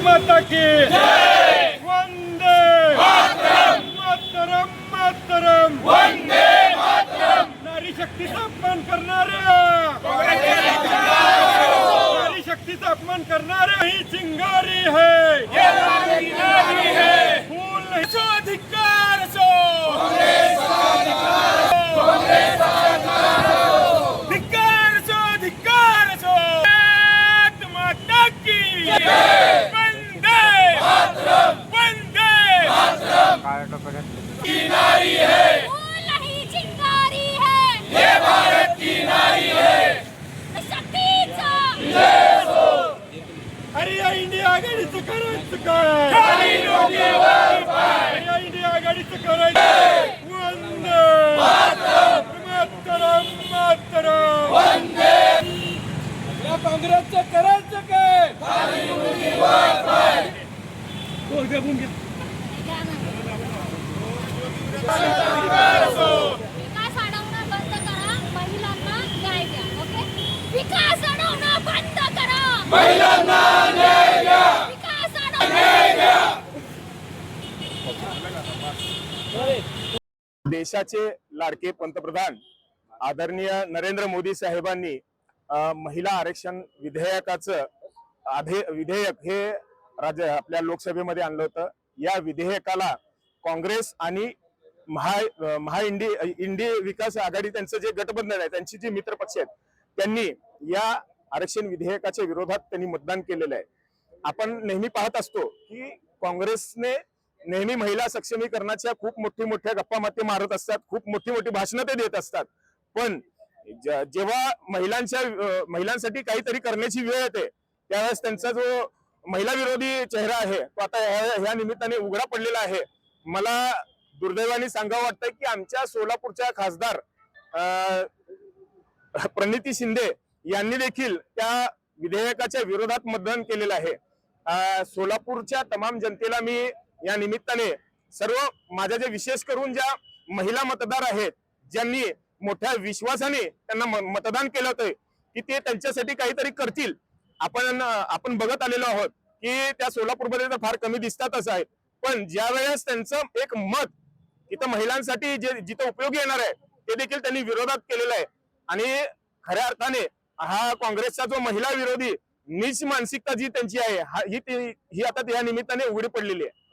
माता की वंदे मातरम मातरम वंदे मातरम। नारी शक्तीचा अपमान करणाऱ्या नारी शक्तीचा अपमान करणाऱ्या ही चिंगारी है, फूल नहीं सो अधिकार सो धिक्कार सो धिक्कार सो। माता की वंदे वंदे की नारी है, फूल नहीं चिंगारी है, ये भारत की नारी है। शक्तीचा अरे या इंडिया आघाडीचं करायचं काय? खाली डोके वर पाय। या इंडिया आघाडीचं करायचं वंदे मातरम मातरम वंदे। या काँग्रेसचं करायचं काय? खाली डोके वर पाय। विकास अडवणं बंद करा, महिलांना न्याय द्या. ओके, विकास अडवणं बंद करा, महिलांना न्याय द्या, विकास अडवणं न्याय द्या। देशाचे लाडके पंतप्रधान आदरणीय नरेंद्र मोदी साहेबांनी महिला आरक्षण विधेयकाचं विधेयक हे आपल्या लोकसभेमध्ये आणलं होतं। या विधेयकाला काँग्रेस आणि इंडी विकास आघाडी त्यांचं जे गठबंधन आहे, त्यांची जी मित्र पक्ष आहेत, त्यांनी या आरक्षण विधेयकाच्या विरोधात त्यांनी मतदान केलेलं आहे। आपण नेहमी पाहत असतो की काँग्रेसने नेहमी महिला सक्षमीकरणाच्या खूप मोठ्या गप्पा माते मारत असतात, खूप मोठी भाषणं ते देत असतात, पण जेव्हा महिलांसाठी काहीतरी करण्याची वेळ येते त्यावेळेस त्यांचा जो महिला विरोधी चेहरा आहे तो आता ह्या निमित्ताने उघडा पडलेला आहे। मला दुर्दैवाने सांगावं वाटतंय की आमच्या सोलापूरच्या खासदार प्रणिती शिंदे यांनी देखील त्या विधेयकाच्या विरोधात मतदान केलेलं आहे। सोलापूरच्या तमाम जनतेला मी या निमित्ताने माझ्या जे विशेष करून ज्या महिला मतदार आहेत, ज्यांनी मोठ्या विश्वासाने त्यांना मतदान केलं होतं की ते त्यांच्यासाठी काहीतरी करतील, आपण बघत आलेलो आहोत की त्या सोलापूरमध्ये तर फार कमी दिसतातच आहेत, पण ज्या वेळेस त्यांचं एक मत इथं महिलांसाठी जिथं उपयोगी येणार आहे ते देखील त्यांनी विरोधात केलेला आहे। आणि खऱ्या अर्थाने हा काँग्रेसचा जो महिला विरोधी नीच मानसिकता जी त्यांची आहे ही आता त्या निमित्ताने उघडी पडलेली आहे।